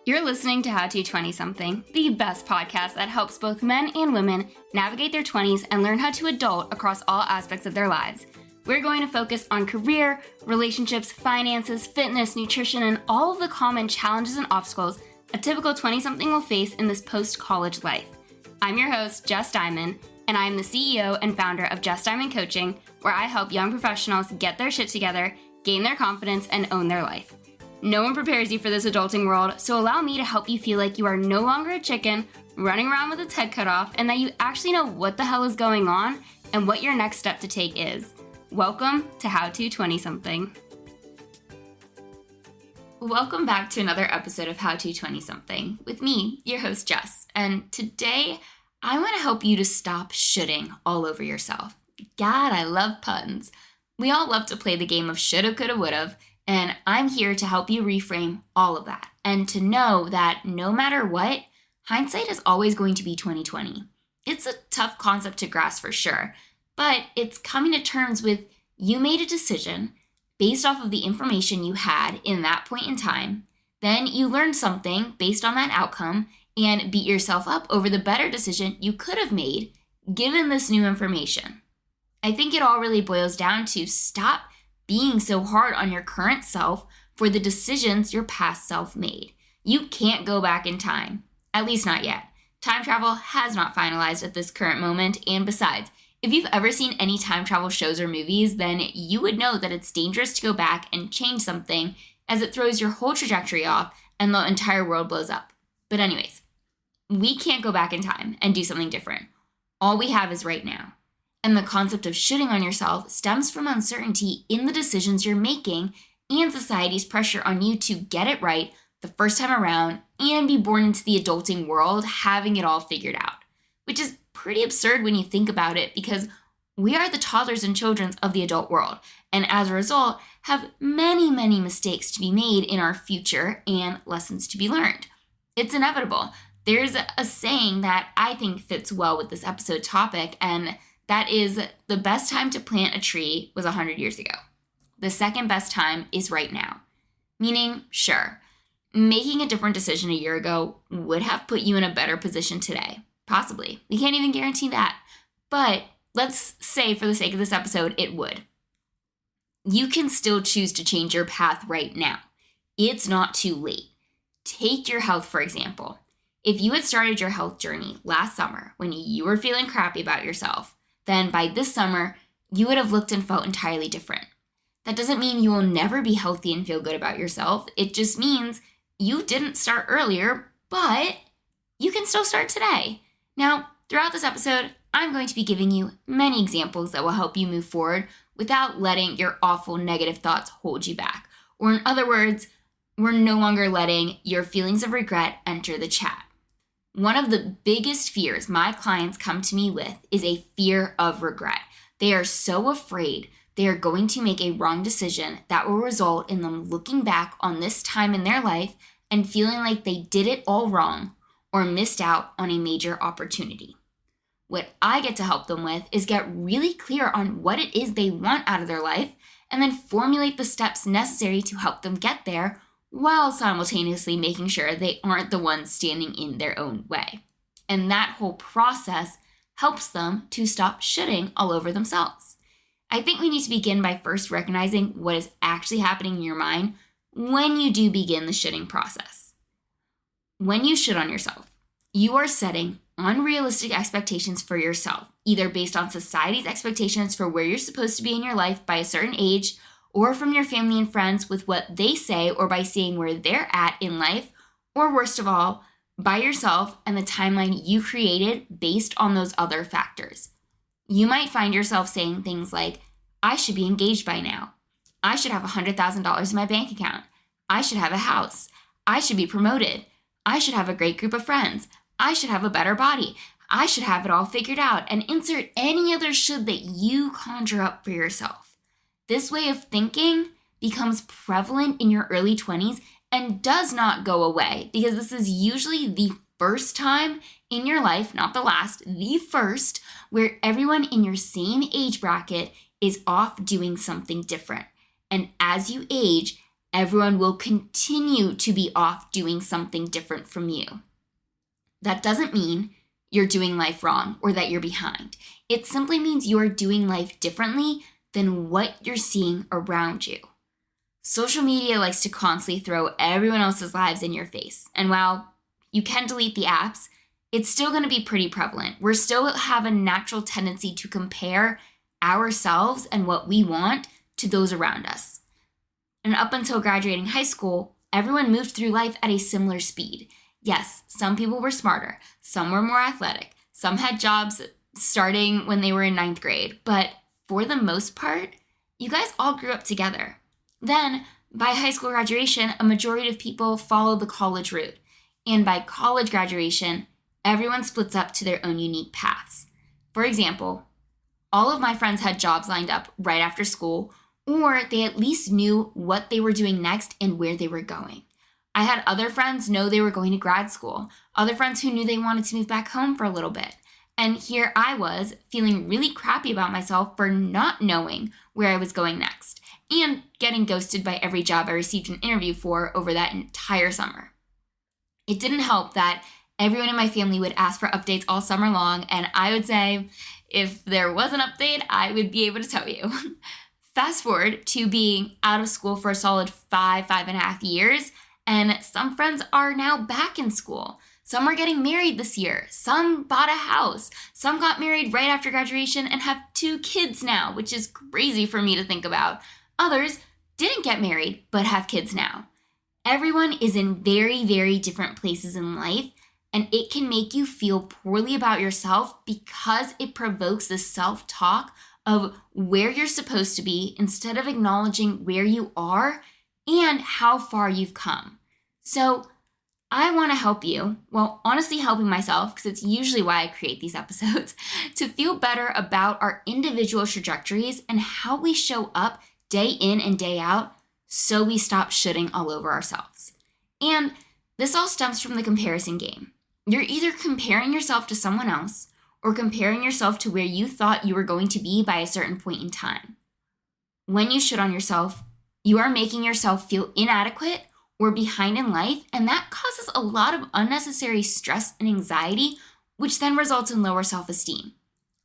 You're listening to How to 20-something, the best podcast that helps both men and women navigate their 20s and learn how to adult across all aspects of their lives. We're going to focus on career, relationships, finances, fitness, nutrition, and all of the common challenges and obstacles a typical 20-something will face in this post-college life. I'm your host, Jess Diamond, and I am the CEO and founder of Jess Diamond Coaching, where I help young professionals get their shit together, gain their confidence, and own their life. No one prepares you for this adulting world, so allow me to help you feel like you are no longer a chicken running around with its head cut off, and that you actually know what the hell is going on and what your next step to take is. Welcome to How to 20-something. Welcome back to another episode of How to 20-something with me, your host Jess, and today I want to help you to stop shoulding all over yourself. God, I love puns. We all love to play the game of shoulda, coulda, woulda, and I'm here to help you reframe all of that and to know that no matter what, hindsight is always going to be 20/20. It's a tough concept to grasp for sure, but it's coming to terms with you made a decision based off of the information you had in that point in time. Then you learned something based on that outcome and beat yourself up over the better decision you could have made given this new information. I think it all really boils down to stop being so hard on your current self for the decisions your past self made. You can't go back in time, at least not yet. Time travel has not finalized at this current moment, and besides, if you've ever seen any time travel shows or movies, then you would know that it's dangerous to go back and change something as it throws your whole trajectory off and the entire world blows up. But anyways, we can't go back in time and do something different. All we have is right now. And the concept of shitting on yourself stems from uncertainty in the decisions you're making and society's pressure on you to get it right the first time around and be born into the adulting world having it all figured out, which is pretty absurd when you think about it because we are the toddlers and children of the adult world, and as a result have many, many mistakes to be made in our future and lessons to be learned. It's inevitable. There's a saying that I think fits well with this episode topic, and that is, the best time to plant a tree was 100 years ago. The second best time is right now. Meaning, sure, making a different decision a year ago would have put you in a better position today. Possibly. We can't even guarantee that. But let's say, for the sake of this episode, it would. You can still choose to change your path right now. It's not too late. Take your health, for example. If you had started your health journey last summer when you were feeling crappy about yourself, then by this summer, you would have looked and felt entirely different. That doesn't mean you will never be healthy and feel good about yourself. It just means you didn't start earlier, but you can still start today. Now, throughout this episode, I'm going to be giving you many examples that will help you move forward without letting your awful negative thoughts hold you back. Or in other words, we're no longer letting your feelings of regret enter the chat. One of the biggest fears my clients come to me with is a fear of regret. They are so afraid they are going to make a wrong decision that will result in them looking back on this time in their life and feeling like they did it all wrong or missed out on a major opportunity. What I get to help them with is get really clear on what it is they want out of their life and then formulate the steps necessary to help them get there while simultaneously making sure they aren't the ones standing in their own way. And that whole process helps them to stop shitting all over themselves. I think we need to begin by first recognizing what is actually happening in your mind when you do begin the shitting process. When you shit on yourself, you are setting unrealistic expectations for yourself, either based on society's expectations for where you're supposed to be in your life by a certain age, or from your family and friends with what they say or by seeing where they're at in life, or worst of all, by yourself and the timeline you created based on those other factors. You might find yourself saying things like, I should be engaged by now. I should have $100,000 in my bank account. I should have a house. I should be promoted. I should have a great group of friends. I should have a better body. I should have it all figured out, and insert any other should that you conjure up for yourself. This way of thinking becomes prevalent in your early 20s and does not go away because this is usually the first time in your life, not the last, the first, where everyone in your same age bracket is off doing something different. And as you age, everyone will continue to be off doing something different from you. That doesn't mean you're doing life wrong or that you're behind. It simply means you're doing life differently than what you're seeing around you. Social media likes to constantly throw everyone else's lives in your face. And while you can delete the apps, it's still going to be pretty prevalent. We still have a natural tendency to compare ourselves and what we want to those around us. And up until graduating high school, everyone moved through life at a similar speed. Yes, some people were smarter, some were more athletic, some had jobs starting when they were in 9th grade, but for the most part, you guys all grew up together. Then, by high school graduation, a majority of people follow the college route. And by college graduation, everyone splits up to their own unique paths. For example, all of my friends had jobs lined up right after school, or they at least knew what they were doing next and where they were going. I had other friends know they were going to grad school, other friends who knew they wanted to move back home for a little bit. And here I was feeling really crappy about myself for not knowing where I was going next and getting ghosted by every job I received an interview for over that entire summer. It didn't help that everyone in my family would ask for updates all summer long, and I would say, if there was an update, I would be able to tell you. Fast forward to being out of school for a solid 5.5 years, and some friends are now back in school. Some are getting married this year. Some bought a house. Some got married right after graduation and have 2 kids now, which is crazy for me to think about. Others didn't get married but have kids now. Everyone is in very, very different places in life, and it can make you feel poorly about yourself because it provokes this self-talk of where you're supposed to be instead of acknowledging where you are and how far you've come. So I want to help you, well, honestly helping myself, because it's usually why I create these episodes, to feel better about our individual trajectories and how we show up day in and day out so we stop shooting all over ourselves. And this all stems from the comparison game. You're either comparing yourself to someone else or comparing yourself to where you thought you were going to be by a certain point in time. When you shit on yourself, you are making yourself feel inadequate or behind in life, and that causes a lot of unnecessary stress and anxiety, which then results in lower self-esteem.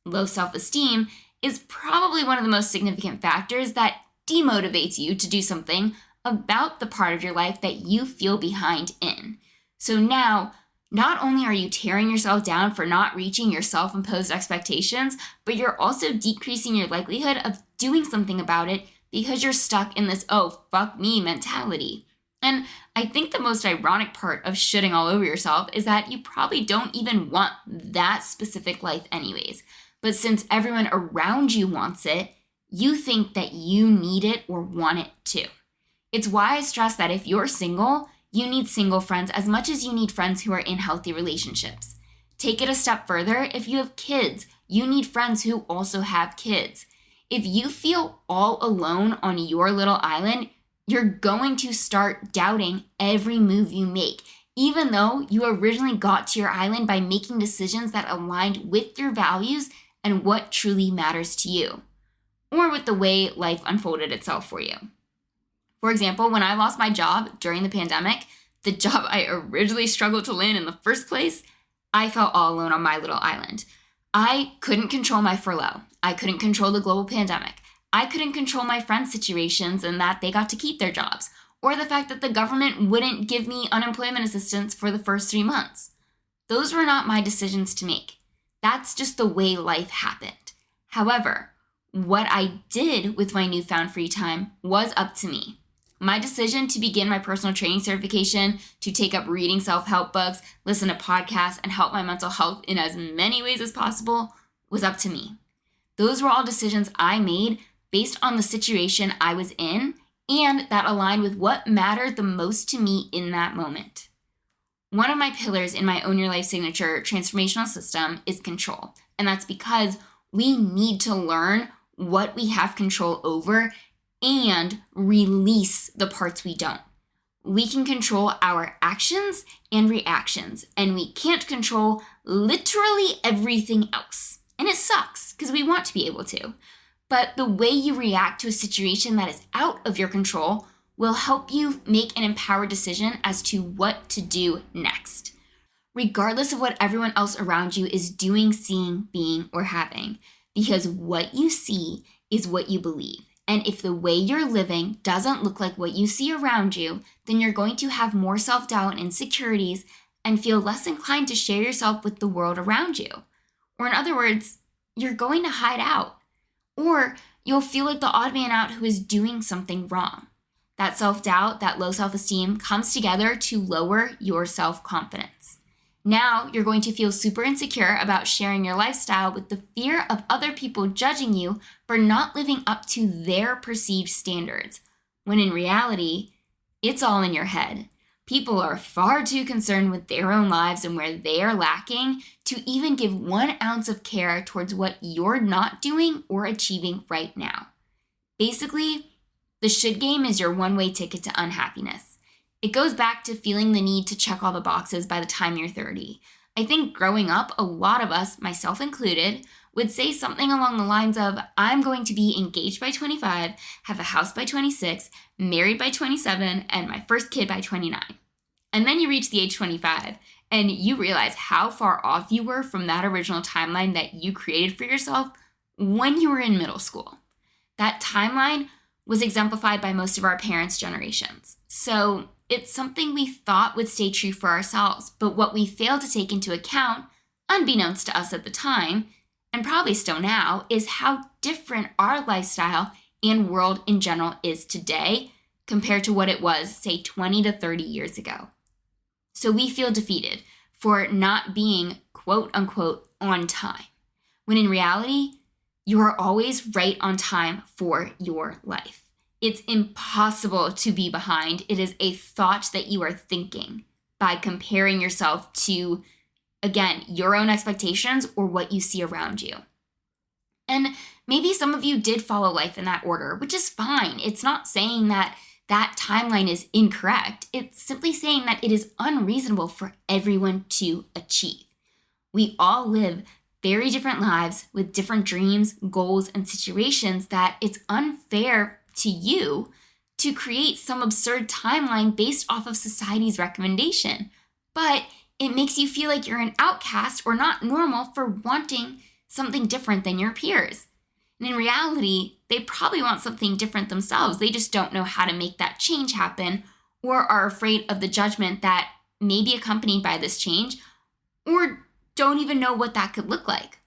Low self-esteem is probably one of the most significant factors that demotivates you to do something about the part of your life that you feel behind in. So now, not only are you tearing yourself down for not reaching your self-imposed expectations, but you're also decreasing your likelihood of doing something about it because you're stuck in this, oh, fuck me mentality. And I think the most ironic part of shitting all over yourself is that you probably don't even want that specific life anyways. But since everyone around you wants it, you think that you need it or want it too. It's why I stress that if you're single, you need single friends as much as you need friends who are in healthy relationships. Take it a step further, if you have kids, you need friends who also have kids. If you feel all alone on your little island, you're going to start doubting every move you make, even though you originally got to your island by making decisions that aligned with your values and what truly matters to you, or with the way life unfolded itself for you. For example, when I lost my job during the pandemic, the job I originally struggled to land in the first place, I felt all alone on my little island. I couldn't control my furlough. I couldn't control the global pandemic. I couldn't control my friends' situations and that they got to keep their jobs, or the fact that the government wouldn't give me unemployment assistance for the first 3 months. Those were not my decisions to make. That's just the way life happened. However, what I did with my newfound free time was up to me. My decision to begin my personal training certification, to take up reading self-help books, listen to podcasts, and help my mental health in as many ways as possible was up to me. Those were all decisions I made based on the situation I was in and that aligned with what mattered the most to me in that moment. One of my pillars in my Own Your Life signature transformational system is control. And that's because we need to learn what we have control over and release the parts we don't. We can control our actions and reactions, and we can't control literally everything else. And it sucks because we want to be able to. But the way you react to a situation that is out of your control will help you make an empowered decision as to what to do next, regardless of what everyone else around you is doing, seeing, being, or having, because what you see is what you believe. And if the way you're living doesn't look like what you see around you, then you're going to have more self-doubt and insecurities and feel less inclined to share yourself with the world around you. Or in other words, you're going to hide out. Or you'll feel like the odd man out who is doing something wrong. That self-doubt, that low self-esteem comes together to lower your self-confidence. Now you're going to feel super insecure about sharing your lifestyle with the fear of other people judging you for not living up to their perceived standards, when in reality, it's all in your head. People are far too concerned with their own lives and where they are lacking to even give 1 ounce of care towards what you're not doing or achieving right now. Basically, the should game is your one-way ticket to unhappiness. It goes back to feeling the need to check all the boxes by the time you're 30. I think growing up, a lot of us, myself included, would say something along the lines of, I'm going to be engaged by 25, have a house by 26, married by 27, and my first kid by 29. And then you reach the age 25, and you realize how far off you were from that original timeline that you created for yourself when you were in middle school. That timeline was exemplified by most of our parents' generations. So it's something we thought would stay true for ourselves, but what we failed to take into account, unbeknownst to us at the time, and probably still now, is how different our lifestyle and world in general is today compared to what it was, say, 20 to 30 years ago. So we feel defeated for not being quote unquote on time, when in reality, you are always right on time for your life. It's impossible to be behind. It is a thought that you are thinking by comparing yourself to, again, your own expectations or what you see around you. And maybe some of you did follow life in that order, which is fine. It's not saying that that timeline is incorrect. It's simply saying that it is unreasonable for everyone to achieve. We all live very different lives with different dreams, goals, and situations that it's unfair to you to create some absurd timeline based off of society's recommendation. But it makes you feel like you're an outcast or not normal for wanting something different than your peers. And in reality, they probably want something different themselves. They just don't know how to make that change happen or are afraid of the judgment that may be accompanied by this change or don't even know what that could look like.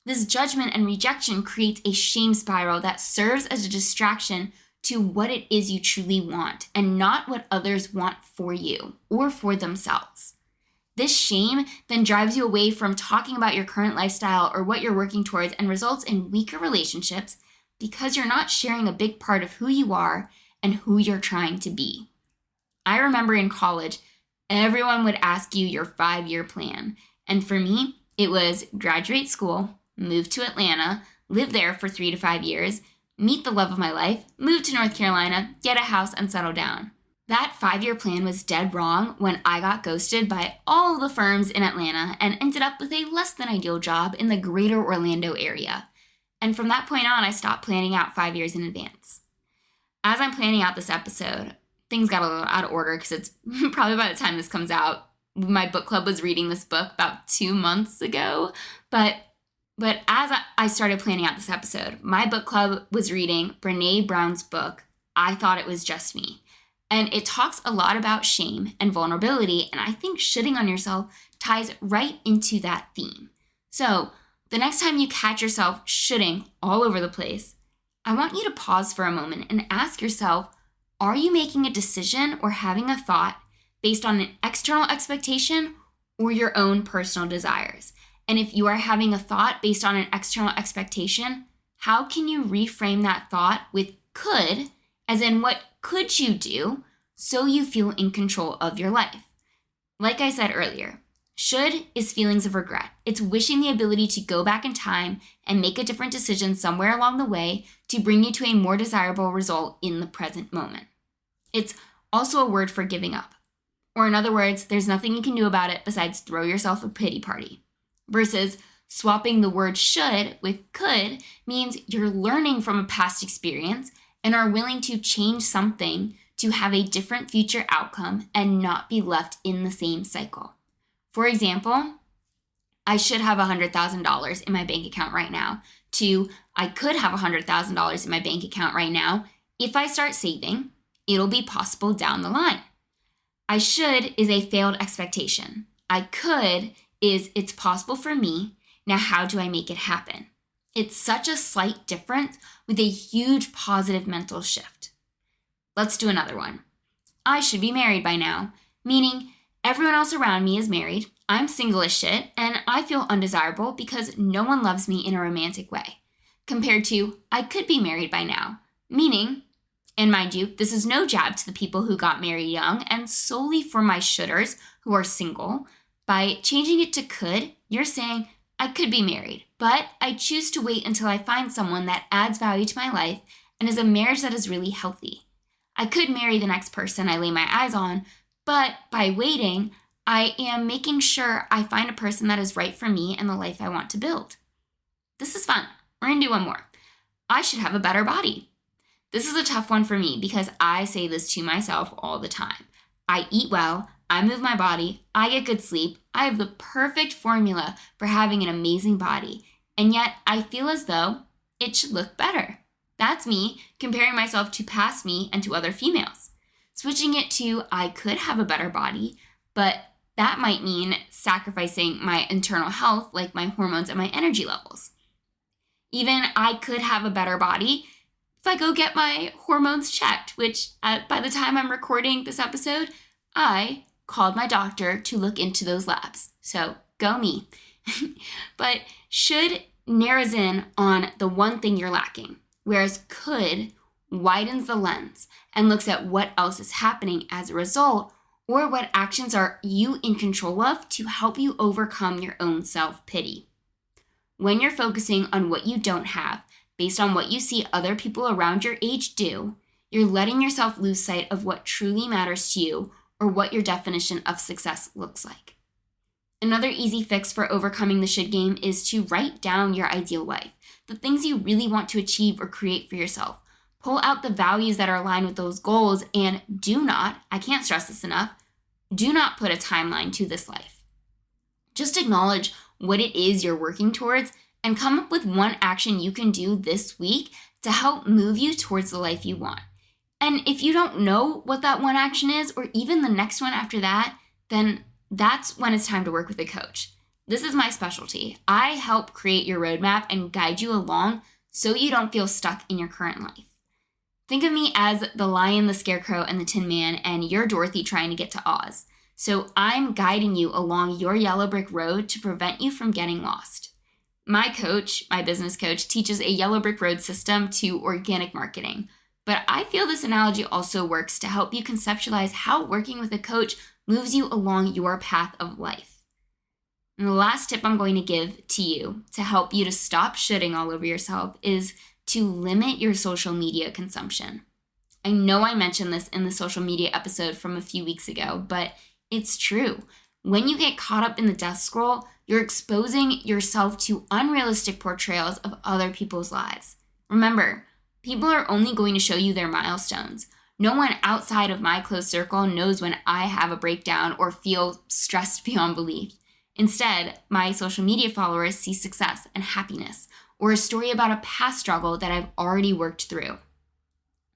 This judgment and rejection creates a shame spiral that serves as a distraction to what it is you truly want and not what others want for you or for themselves. This shame then drives you away from talking about your current lifestyle or what you're working towards and results in weaker relationships because you're not sharing a big part of who you are and who you're trying to be. I remember in college, everyone would ask you your 5-year plan. And for me, it was graduate school, move to Atlanta, live there for 3 to 5 years, meet the love of my life, move to North Carolina, get a house, and settle down. That 5-year plan was dead wrong when I got ghosted by all the firms in Atlanta and ended up with a less than ideal job in the greater Orlando area. And from that point on, I stopped planning out 5 years in advance. As I'm planning out this episode, things got a little out of order because it's probably by the time this comes out, my book club was reading this book about 2 months ago, but as I started planning out this episode, my book club was reading Brené Brown's book, I Thought It Was Just Me. And it talks a lot about shame and vulnerability, and I think shitting on yourself ties right into that theme. So the next time you catch yourself shitting all over the place, I want you to pause for a moment and ask yourself, are you making a decision or having a thought based on an external expectation or your own personal desires? And if you are having a thought based on an external expectation, how can you reframe that thought with could, as in what could you do so you feel in control of your life? Like I said earlier, should is feelings of regret. It's wishing the ability to go back in time and make a different decision somewhere along the way to bring you to a more desirable result in the present moment. It's also a word for giving up. Or in other words, there's nothing you can do about it besides throw yourself a pity party. Versus swapping the word should with could means you're learning from a past experience and are willing to change something to have a different future outcome and not be left in the same cycle. For example, I should have $100,000 in my bank account right now, to I could have $100,000 in my bank account right now. If I start saving, it'll be possible down the line. I should is a failed expectation. I could is it's possible for me. Now, how do I make it happen? It's such a slight difference with a huge positive mental shift. Let's do another one. I should be married by now, meaning everyone else around me is married, I'm single as shit, and I feel undesirable because no one loves me in a romantic way. Compared to, I could be married by now, meaning, and mind you, this is no jab to the people who got married young and solely for my shoulders who are single. By changing it to could, you're saying, I could be married, but I choose to wait until I find someone that adds value to my life and is a marriage that is really healthy. I could marry the next person I lay my eyes on, but by waiting, I am making sure I find a person that is right for me and the life I want to build. This is fun. We're going to do one more. I should have a better body. This is a tough one for me because I say this to myself all the time. I eat well, I move my body, I get good sleep, I have the perfect formula for having an amazing body, and yet I feel as though it should look better. That's me comparing myself to past me and to other females. Switching it to I could have a better body, but that might mean sacrificing my internal health like my hormones and my energy levels. Even I could have a better body if I go get my hormones checked, which by the time I'm recording this episode, I called my doctor to look into those labs. So go me. But should narrows in on the one thing you're lacking, whereas could widens the lens and looks at what else is happening as a result, or what actions are you in control of to help you overcome your own self-pity. When you're focusing on what you don't have, based on what you see other people around your age do, you're letting yourself lose sight of what truly matters to you or what your definition of success looks like. Another easy fix for overcoming the should game is to write down your ideal life, the things you really want to achieve or create for yourself. Pull out the values that are aligned with those goals and do not, I can't stress this enough, do not put a timeline to this life. Just acknowledge what it is you're working towards and come up with one action you can do this week to help move you towards the life you want. And if you don't know what that one action is, or even the next one after that, then that's when it's time to work with a coach. This is my specialty. I help create your roadmap and guide you along so you don't feel stuck in your current life. Think of me as the lion, the scarecrow, and the tin man, and you're Dorothy trying to get to Oz. So I'm guiding you along your yellow brick road to prevent you from getting lost. My coach, my business coach, teaches a yellow brick road system to organic marketing. But I feel this analogy also works to help you conceptualize how working with a coach moves you along your path of life. And the last tip I'm going to give to you to help you to stop shitting all over yourself is to limit your social media consumption. I know I mentioned this in the social media episode from a few weeks ago, but it's true. When you get caught up in the death scroll, you're exposing yourself to unrealistic portrayals of other people's lives. Remember, people are only going to show you their milestones. No one outside of my close circle knows when I have a breakdown or feel stressed beyond belief. Instead, my social media followers see success and happiness, or a story about a past struggle that I've already worked through.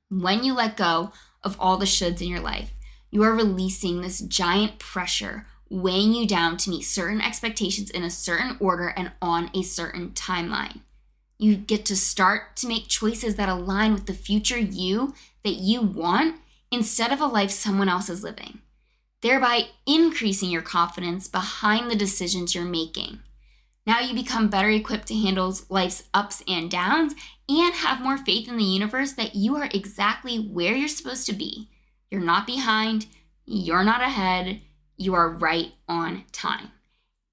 When you let go of all the shoulds in your life, you are releasing this giant pressure weighing you down to meet certain expectations in a certain order and on a certain timeline. You get to start to make choices that align with the future you that you want instead of a life someone else is living, thereby increasing your confidence behind the decisions you're making. Now you become better equipped to handle life's ups and downs and have more faith in the universe that you are exactly where you're supposed to be. You're not behind, you're not ahead, you are right on time.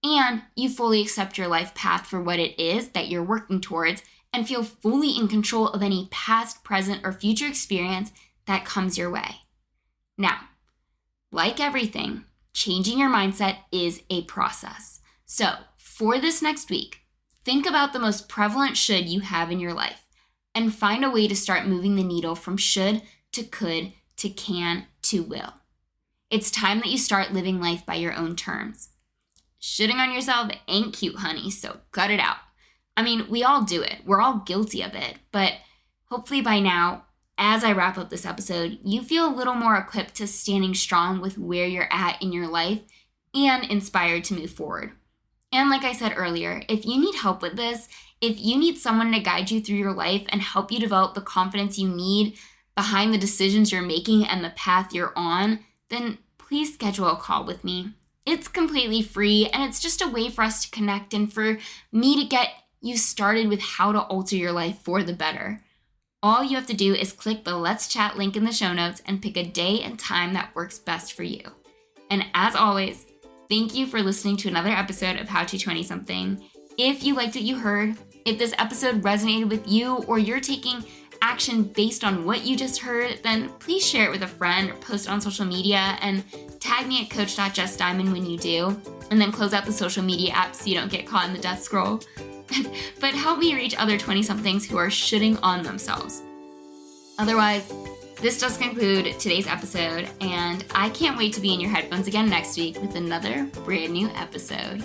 And you fully accept your life path for what it is that you're working towards and feel fully in control of any past, present, or future experience that comes your way. Now, like everything, changing your mindset is a process. So, for this next week, think about the most prevalent should you have in your life and find a way to start moving the needle from should to could to can to will. It's time that you start living life by your own terms. Shitting on yourself ain't cute, honey, so cut it out. I mean, we all do it. We're all guilty of it. But hopefully by now, as I wrap up this episode, you feel a little more equipped to standing strong with where you're at in your life and inspired to move forward. And like I said earlier, if you need help with this, if you need someone to guide you through your life and help you develop the confidence you need behind the decisions you're making and the path you're on, then please schedule a call with me. It's completely free, and it's just a way for us to connect and for me to get you started with how to alter your life for the better. All you have to do is click the Let's Chat link in the show notes and pick a day and time that works best for you. And as always, thank you for listening to another episode of How to 20-something. If you liked what you heard, if this episode resonated with you or you're taking action based on what you just heard, then please share it with a friend or post it on social media and tag me at coach.jessdiamond when you do, and then close out the social media apps so you don't get caught in the death scroll. But help me reach other 20-somethings who are shitting on themselves. Otherwise, this does conclude today's episode, and I can't wait to be in your headphones again next week with another brand new episode.